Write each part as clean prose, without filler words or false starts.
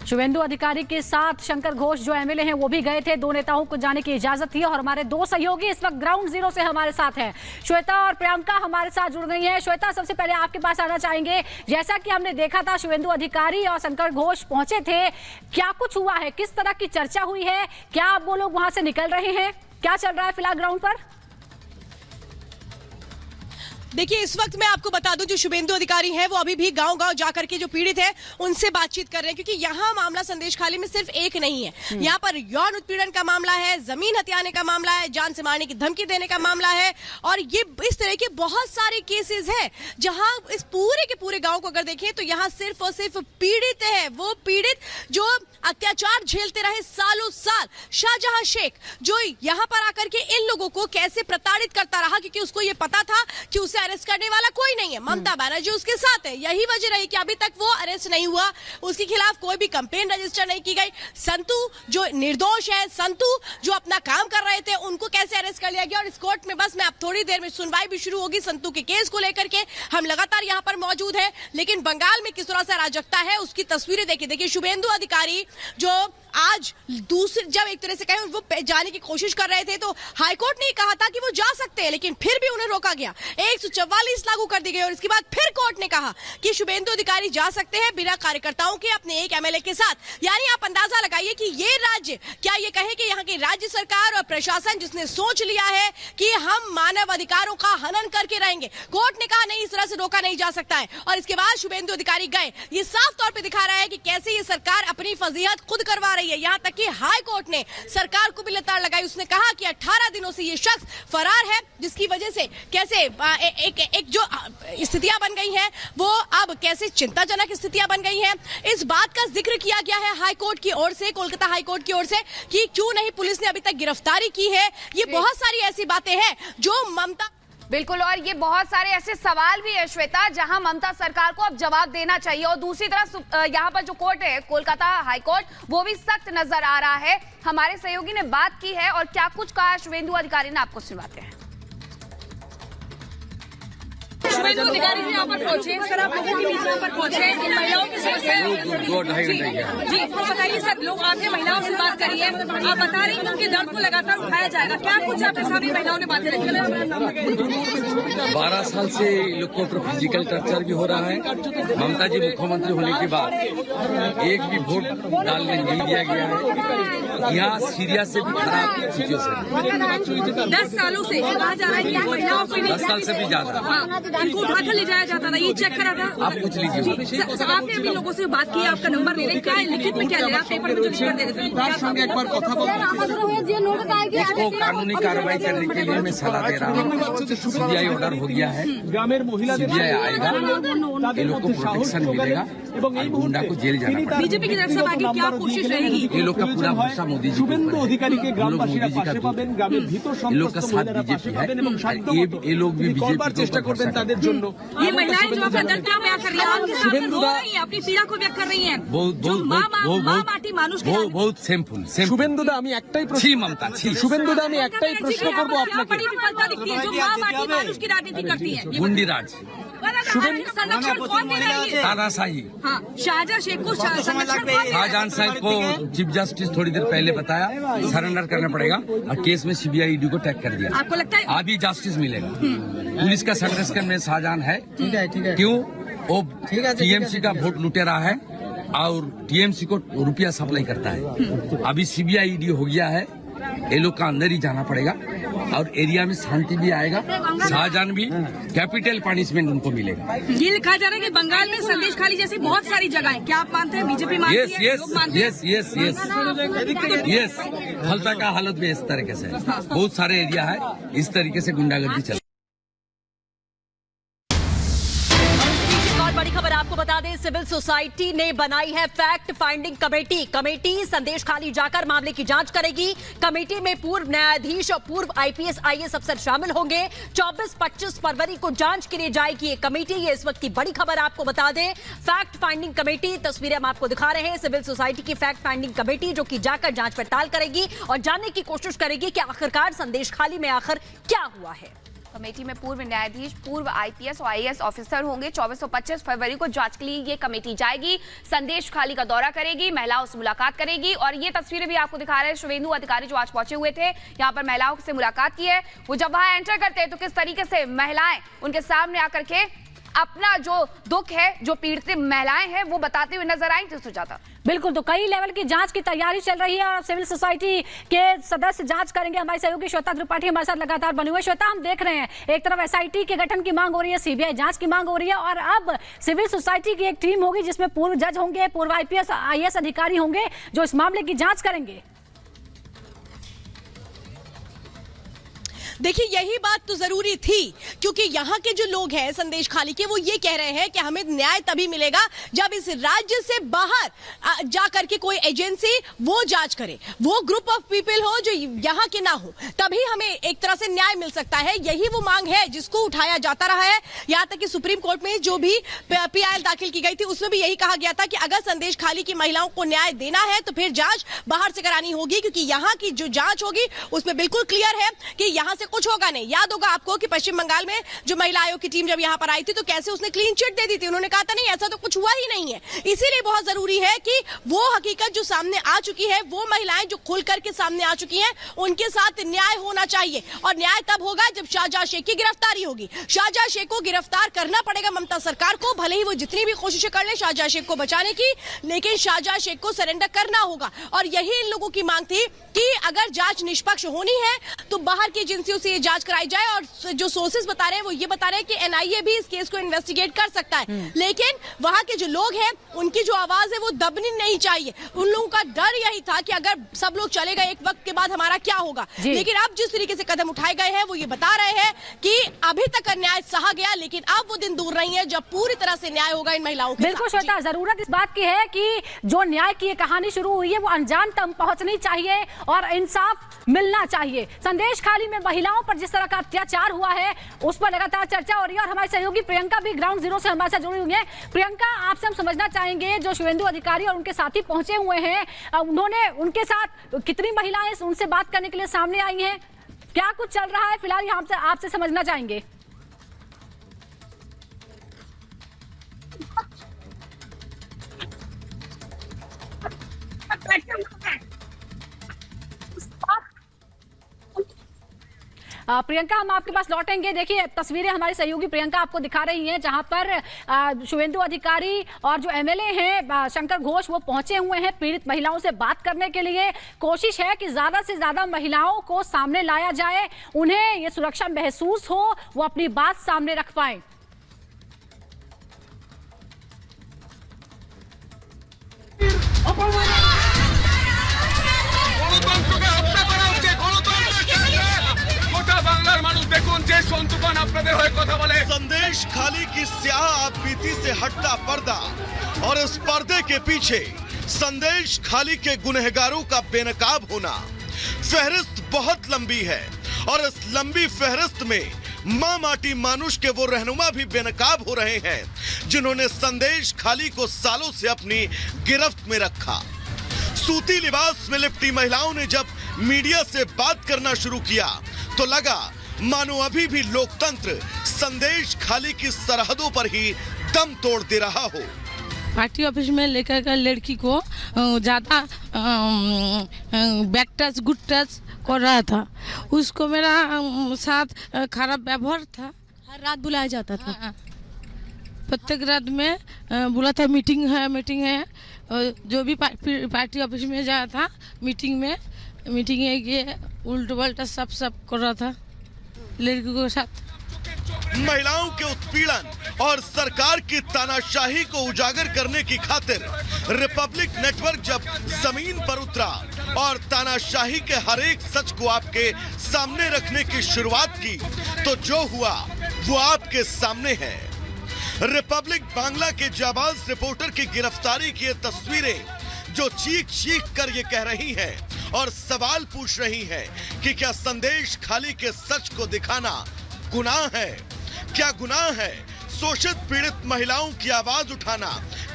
शुभेंदु अधिकारी के साथ शंकर घोष जो एमएलए हैं वो भी गए थे। दो नेताओं को जाने की इजाजत थी और हमारे दो सहयोगी इस वक्त ग्राउंड जीरो से हमारे साथ हैं। श्वेता और प्रियंका हमारे साथ जुड़ गई हैं। श्वेता, सबसे पहले आपके पास आना चाहेंगे। जैसा कि हमने देखा था शुभेंदु अधिकारी और शंकर घोष पहुंचे थे, क्या कुछ हुआ है, किस तरह की चर्चा हुई है, क्या अब वो लोग वहां से निकल रहे हैं, क्या चल रहा है फिलहाल ग्राउंड पर? देखिए, इस वक्त मैं आपको बता दूं, जो शुभेंदु अधिकारी हैं वो अभी भी गांव-गांव जाकर के जो पीड़ित हैं उनसे बातचीत कर रहे हैं, क्योंकि यहाँ मामला संदेशखाली में सिर्फ एक नहीं है। यहाँ पर यौन उत्पीड़न का मामला है, जमीन हथियाने का मामला है, जान से मारने की धमकी देने का मामला है, और ये इस तरह के बहुत सारे केसेस हैं जहाँ इस पूरे के पूरे गाँव को अगर देखें तो यहाँ सिर्फ और सिर्फ पीड़ित है। वो पीड़ित जो अत्याचार झेलते रहे सालों साल। शाहजहां शेख जो यहाँ पर आकर के इन लोगों को कैसे प्रताड़ित करता रहा, क्योंकि उसको ये पता था कि उसे अरेस्ट करने वाला कोई नहीं है, ममता बनर्जी उसके साथ है। यही वजह रही कि अभी तक वो अरेस्ट नहीं हुआ, उसके खिलाफ कोई भी कंप्लेन रजिस्टर नहीं की गई। संतू जो निर्दोष है, संतू जो अपना काम कर रहे थे, उनको कैसे अरेस्ट कर लिया गया। और इस कोर्ट में बस मैं अब थोड़ी देर में सुनवाई भी शुरू होगी संतू के केस को लेकर के। हम लगातार यहाँ पर मौजूद है, लेकिन बंगाल में किस तरह से अराजकता है उसकी तस्वीरें देखिए। शुभेंदु अधिकारी जो आज दूसरी जब एक तरह से कहें वो जाने की कोशिश कर रहे थे, तो हाईकोर्ट ने कहा था कि वो जा सकते हैं, लेकिन फिर भी उन्हें रोका गया। 144 लागू कर दी गई और इसके बाद फिर कोर्ट ने कहा कि शुभेंदु अधिकारी जा सकते हैं बिना कार्यकर्ताओं के, अपने एक एमएलए के साथ। यानी आप अंदाजा लगाइए कि ये राज्य, क्या ये कहे कि यहाँ की राज्य सरकार और प्रशासन जिसने सोच लिया है कि हम मानव अधिकारों का हनन करके रहेंगे, कोर्ट ने कहा नहीं, इस तरह से रोका नहीं जा सकता है। और इसके बाद शुभेंदु अधिकारी गए। ये साफ तौर पर दिखा रहा है कि कैसे ये सरकार अपनी फजीहत खुद करवा रही है। यहाँ तक कि हाई कोर्ट ने सरकार को भी लताड़ लगाई। उसने कहा कि 18 दिनों से ये शख्स फरार है, जिसकी वजह से कैसे एक जो स्थितियां बन गई हैं वो अब कैसे चिंताजनक स्थितियां बन गई हैं। इस बात का जिक्र किया गया है हाई कोर्ट की ओर से, कोलकाता हाई कोर्ट की ओर से, कि क्यों नहीं पुलिस ने अभी तक गिरफ्तारी की है। ये बहुत सारी ऐसी बातें हैं जो ममता बिल्कुल, और ये बहुत सारे ऐसे सवाल भी है श्वेता जहां ममता सरकार को अब जवाब देना चाहिए। और दूसरी तरफ यहाँ पर जो कोर्ट है, कोलकाता हाई कोर्ट, वो भी सख्त नजर आ रहा है। हमारे सहयोगी ने बात की है और क्या कुछ कहा शुभेंदु अधिकारी ने, आपको सुनवाते हैं। शुभेंदु अधिकारी जी यहाँ पर पहुंचे, सर आप लोगों के बीच यहाँ पर पहुंचे, इन महिलाओं की समस्या जी तो बताइए सर, लोग आके महिलाओं से बात करिए, आप बता रही हैं उनके दर्द को लगातार उठाया जाएगा, क्या कुछ आपके सामने महिलाओं ने बातें रखी? 12 साल से लोग को ऊपर फिजिकल टर्चर भी हो रहा है। ममता जी मुख्यमंत्री होने के बाद एक भी वोट डालने नहीं दिया गया है। यहाँ सीरिया से भी खराब सिचुएशन 10 सालों से कहा जा रहा है कि महिलाओं को 10 साल से भी ज्यादा इनको उठाकर ले जाया जाता था, ये चेक करा था। आप पूछ लीजिए। आपने अभी लोगों से बात की, आपका नंबर ले रहे, क्या लिखित में क्या ले रहा, पेपर में जो लिख कर दे रहे थे? इसको कानूनी कार्रवाई करने के लिए मैं सलाह दे रहा हूँ। सीबीआई ऑर्डर हो गया है, सीबीआई आएगा, ये लोग को प्रोटेक्शन मिलेगा और गुंडा को जेल जाना पड़ेगा। बीजेपी की तरफ से आगे क्या कोशिश रहेगी? ये लोग का पूरा भरोसा मोदी जी के ऊपर है। ये लोग का साथ बीजेपी है, ये लोग भी बीजेपी को ये महिलाएं जो अपना दर्द को बयां कर रही हैं, उनके सामने रो रही हैं, अपनी पीड़ा को व्यक्त कर रही हैं। बहुत सेमफुल। শুভেন্দুদা আমি একটাই প্রশ্ন ममता শুভেন্দুদা আমি একটাই প্রশ্ন করব আপনাকে। बड़ी विफलता दिखती है जो माँ माटी मानुष की राजनीति करती है। गुंडीराज, संरक्षण कौन दे रही है? तानाशाही। हाँ, शाहजहां शेख को संरक्षण कौन दे रहा है? शाहजहां साहब को चीफ जस्टिस थोड़ी देर पहले बताया सरेंडर करना पड़ेगा और केस में सीबीआई ईडी को टैग कर दिया। आपको लगता है अभी जस्टिस मिलेगा। पुलिस का संरक्षण में शाहजहां है। क्यों? वो टीएमसी का वोट लुटेरा है और टीएमसी को रुपया सप्लाई करता है। अभी सीबीआई ईडी हो गया है, ये लोग का अंदर ही जाना पड़ेगा और एरिया में शांति भी आएगा। शाहजहां भी कैपिटल पनिशमेंट उनको मिलेगा। ये लिखा जा रहा है कि बंगाल में संदेशखाली जैसी बहुत सारी जगह है, क्या आप मानते हैं? बीजेपी मानती है, लोग मानते हैं? यस। फलता का हालत भी इस तरीके से है। बहुत सारे एरिया है इस तरीके से गुंडागर्दी चल। बड़ी खबर आपको बता दें, सिविल सोसाइटी ने बनाई है fact finding committee. Committee Sandeshkhali जाकर मामले की जांच करेगी। कमेटी में पूर्व न्यायाधीश और पूर्व आईपीएस आईएएस अफसर शामिल होंगे। 24-25 फरवरी को जांच के लिए जाएगी ये कमेटी। ये इस वक्त की बड़ी खबर आपको बता दें, फैक्ट फाइंडिंग कमेटी। तस्वीरें हम आपको दिखा रहे हैं, सिविल सोसाइटी की फैक्ट फाइंडिंग कमेटी जो कि जाकर जांच पड़ताल करेगी और जानने की कोशिश करेगी कि आखिरकार संदेशखाली में आखिर क्या हुआ है। कमेटी में पूर्व न्यायाधीश, पूर्व आईपीएस और आईएएस ऑफिसर होंगे। 24 और 25 फरवरी को जांच के लिए ये कमेटी जाएगी, संदेश खाली का दौरा करेगी, महिलाओं से मुलाकात करेगी। और ये तस्वीरें भी आपको दिखा रहे हैं शुभेंदु अधिकारी जो आज पहुंचे हुए थे, यहाँ पर महिलाओं से मुलाकात की है। वो जब वहां एंटर करते हैं तो किस तरीके से महिलाएं उनके सामने आकर के अपना जो दुख है, जो पीड़ित महिलाएं हैं, वो बताते हुए नजर आई थी। सुजाता, बिल्कुल, तो कई लेवल की जांच की तैयारी चल रही है और सिविल सोसाइटी के सदस्य जांच करेंगे। हमारी सहयोगी श्वेता त्रिपाठी हमारे साथ लगातार बने हुए। श्वेता, हम देख रहे हैं एक तरफ एसआईटी के गठन की मांग हो रही है, सीबीआई जांच की मांग हो रही है और अब सिविल सोसाइटी की एक टीम होगी जिसमें पूर्व जज होंगे, पूर्व आईपीएस आईएएस अधिकारी होंगे जो इस मामले की जांच करेंगे। देखिए, यही बात तो जरूरी थी क्योंकि यहाँ के जो लोग हैं संदेश खाली के, वो ये कह रहे हैं कि हमें न्याय तभी मिलेगा जब इस राज्य से बाहर जा करके कोई एजेंसी वो जांच करे, वो ग्रुप ऑफ पीपल हो जो यहाँ के ना हो, तभी हमें एक तरह से न्याय मिल सकता है। यही वो मांग है जिसको उठाया जाता रहा है। यहाँ तक कि सुप्रीम कोर्ट में जो भी पीआईएल दाखिल की गई थी उसमें भी यही कहा गया था कि अगर संदेश खाली की महिलाओं को न्याय देना है तो फिर जांच बाहर से करानी होगी, क्योंकि यहाँ की जो जांच होगी उसमें बिल्कुल क्लियर है कि यहाँ से कुछ होगा नहीं। याद होगा आपको कि पश्चिम बंगाल में जो महिला आयोग की टीम जब यहाँ पर आई थी तो कैसे उसने क्लीन चिट दे दी थी। उन्होंने कहा था नहीं, ऐसा तो कुछ हुआ ही नहीं है। इसीलिए बहुत जरूरी है कि वो हकीकत जो सामने आ चुकी है, वो महिलाएं जो खुल करके सामने आ चुकी हैं, उनके साथ न्याय होना चाहिए। और न्याय तब होगा जब शाहजहां शेख की गिरफ्तारी होगी। शाहजहां शेख को गिरफ्तार करना पड़ेगा ममता सरकार को, भले ही वो जितनी भी कोशिशें कर ले शाहजहां शेख को बचाने की, लेकिन शाहजहां शेख को सरेंडर करना होगा। और यही इन लोगों की मांग थी कि अगर जांच निष्पक्ष होनी है तो बाहर की एजेंसियों से ये जांच कराई जाए। और जो सोर्सेज बता रहे हैं वो ये बता रहे हैं कि एनआईए भी इस केस को इन्वेस्टिगेट कर सकता है, लेकिन वहां के जो लोग हैं उनकी जो आवाज है वो दबनी नहीं चाहिए। उन लोगों का डर यही था कि अगर सब लोग चले गए एक वक्त के बाद हमारा क्या होगा। लेकिन अब जिस तरीके से कदम उठाए गए हैं वो ये बता रहे हैं कि अभी तक न्याय सहा गया, लेकिन अब वो दिन दूर नहीं है जब पूरी तरह से न्याय होगा इन महिलाओं के। बिल्कुल श्वेता, जरूरत इस बात की है कि जो न्याय की कहानी शुरू हुई है वो अंजाम तक पहुंचनी चाहिए और इंसाफ मिलना चाहिए। संदेश खाली में महिलाओं पर जिस तरह का अत्याचार हुआ है उस पर लगातार चर्चा हो रही है और हमारी सहयोगी प्रियंका भी ग्राउंड जीरो से हमारे साथ जुड़ी हुई है। प्रियंका, आपसे हम समझना चाहेंगे जो शुभेंदु अधिकारी और उनके साथी पहुंचे हुए हैं, उन्होंने उनके साथ कितनी महिलाएं उनसे बात करने के लिए सामने आई हैं, क्या कुछ चल रहा है फिलहाल यहाँ से आपसे समझना चाहेंगे। प्रियंका, हम आपके पास लौटेंगे। देखिए, तस्वीरें हमारी सहयोगी प्रियंका आपको दिखा रही हैं जहां पर शुभेंदु अधिकारी और जो एमएलए हैं शंकर घोष वो पहुंचे हुए हैं पीड़ित महिलाओं से बात करने के लिए। कोशिश है कि ज्यादा से ज्यादा महिलाओं को सामने लाया जाए, उन्हें ये सुरक्षा महसूस हो, वो अपनी बात सामने रख पाए। संदेश खाली की स्याह आप बीती से हटता पर्दा और इस पर्दे के पीछे संदेश खाली के गुनहगारों का बेनकाब होना। फहरिस्त बहुत लंबी है और इस लंबी फहरिस्त में मां माटी मानुष के वो रहनुमा भी बेनकाब हो रहे हैं जिन्होंने संदेश खाली को सालों से अपनी गिरफ्त में रखा। सूती लिबास में लिपटी महिलाओं ने जब मीडिया से बात करना शुरू किया तो लगा मानो अभी भी लोकतंत्र संदेश खाली की सरहदों पर ही दम तोड़ दे रहा हो। पार्टी ऑफिस में लेकर कर लड़की को ज़्यादा बैक टच गुड टच कर रहा था, उसको मेरा साथ खराब व्यवहार था। हर रात बुलाया जाता था, प्रत्येक रात में बोला था मीटिंग है। जो भी पार्टी ऑफिस में जाया था मीटिंग है ये उल्टा पल्टा सब कर रहा था लड़की के साथ। महिलाओं के उत्पीड़न और सरकार की तानाशाही को उजागर करने की खातिर रिपब्लिक नेटवर्क जब जमीन पर उतरा और तानाशाही के हर एक सच को आपके सामने रखने की शुरुआत की तो जो हुआ वो आपके सामने है। रिपब्लिक बांग्ला के जाबाज रिपोर्टर की गिरफ्तारी की ये तस्वीरें जो चीख कर ये कह रही हैं और सवाल पूछ रही हैं कि क्या संदेश खाली के सच को दिखाना गुनाह है? क्या गुनाह है शोषित पीड़ित महिलाओं की आवाज उठाना?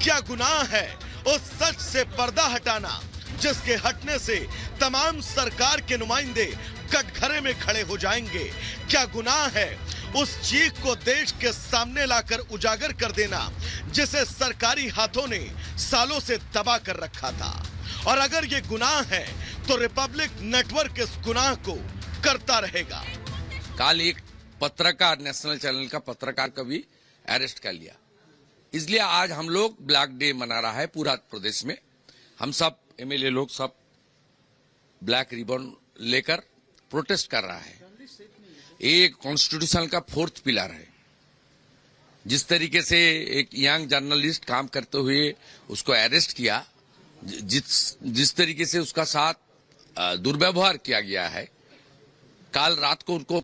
क्या गुनाह है उस सच से पर्दा हटाना जिसके हटने से तमाम सरकार के नुमाइंदे कटघरे में खड़े हो जाएंगे। क्या गुनाह है उस चीख को देश के सामने लाकर उजागर कर देना जिसे सरकारी हाथों ने सालों से दबा कर रखा था? और अगर ये गुनाह है तो रिपब्लिक नेटवर्क इस गुनाह को करता रहेगा। कल एक पत्रकार, नेशनल चैनल का पत्रकार को भी अरेस्ट कर लिया। इसलिए आज हम लोग ब्लैक डे मना रहा है पूरा प्रदेश में। हम सब एमएलए लोग सब ब्लैक रिबन लेकर प्रोटेस्ट कर रहा है। एक कॉन्स्टिट्यूशन का 4th पिलर है। जिस तरीके से एक यंग जर्नलिस्ट काम करते हुए उसको अरेस्ट किया, जिस तरीके से उसका साथ दुर्व्यवहार किया गया है, कल रात को उनको